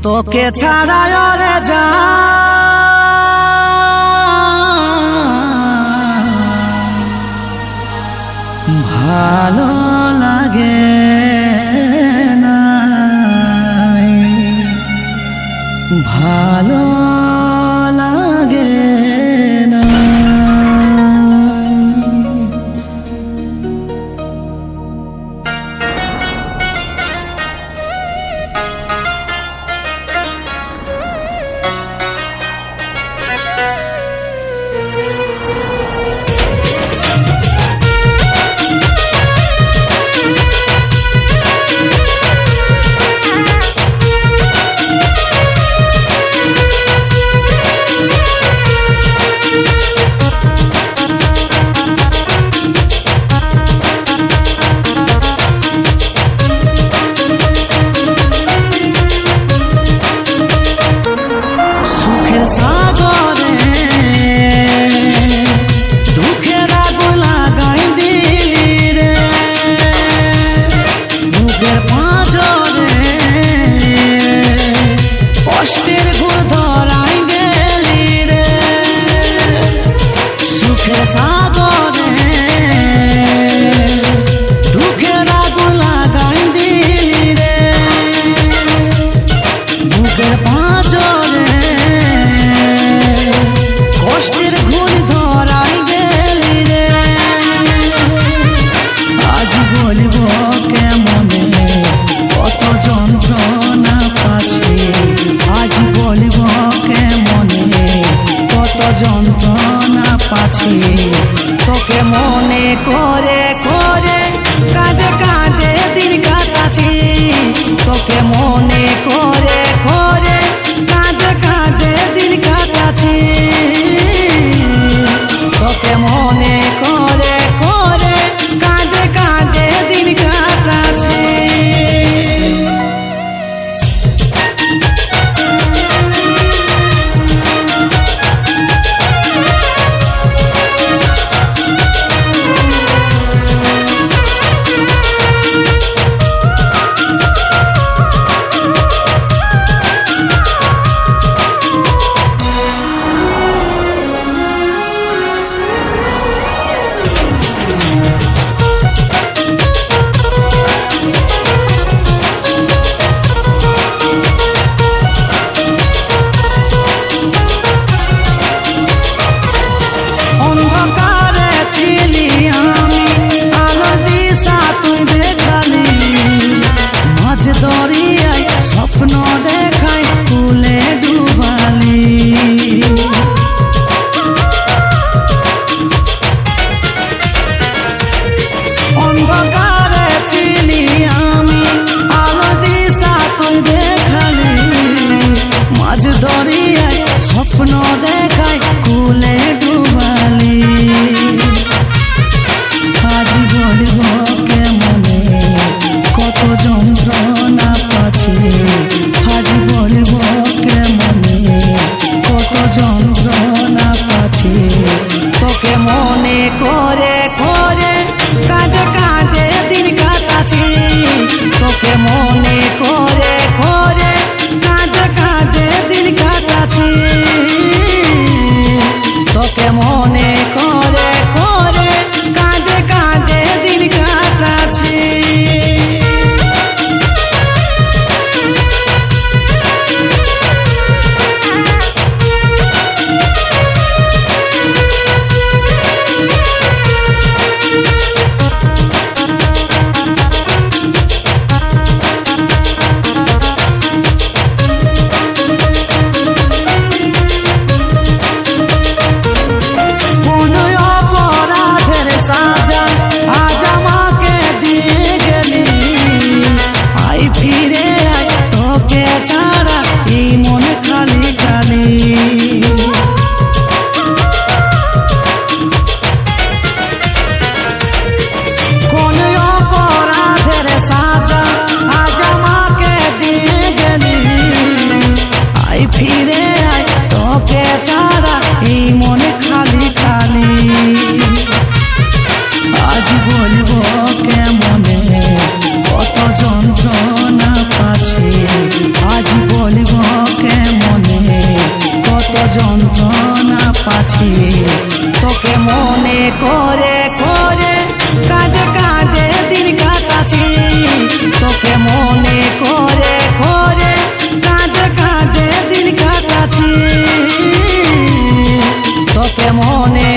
তোকে ছাড়া রে যা ভালো লাগে না, ভালো লাগে না। যন্ত্রণা পাচ্ছি তোকে মনে করে করে কাঁদে কাঁদে দিন কাটাচ্ছি, তোকে মনে করে করে কাঁদে কাঁদে দিন কাটাচ্ছি, তোকে মনে করে করে কাঁদে কাঁদে দিন কাটাচ্ছি। স্বপ্ন দেখাই ফুলে ডুবালি, অন্ধকারে ছিলি আমি আলো দিশা তুই দেখালি, মাঝ দরিয়ায় স্বপ্ন দেখাই ফুলে ডুবালি। আজ বলব কেমনে কত যন্ত্রণা পাচ্ছি, আজ বলব কেমনে কত যন্ত্রণা পাচ্ছি, তোকে মনে করে করে কাঁদে কাঁদে দিন কাটাচ্ছি, তোকে মনে করে করে কাঁদে কাঁদে দিন কাটাচ্ছি, তোকে মনে করে করে কাঁদে কাঁদে দিন কাটাচ্ছি। ছাড়া এই মন খালি খালি, কোন অপরাধের সাজা আজ আমাকে দিয়ে গেলি, আই ফিরে আয় তোকে ছাড়া এই মন খালি খালি। আজ বলবো কেমনে কত যন্ত্রণা পাচ্ছি, আজ বল বলবো কেমনে কত যন্ত্রণা পাচ্ছি তোকে মনে করে করে কাঁদে কাঁদে দিন কাটাচ্ছি তোকে মনে করে করে কাঁদে কাঁদে দিন কাটাচ্ছি তোকে মনে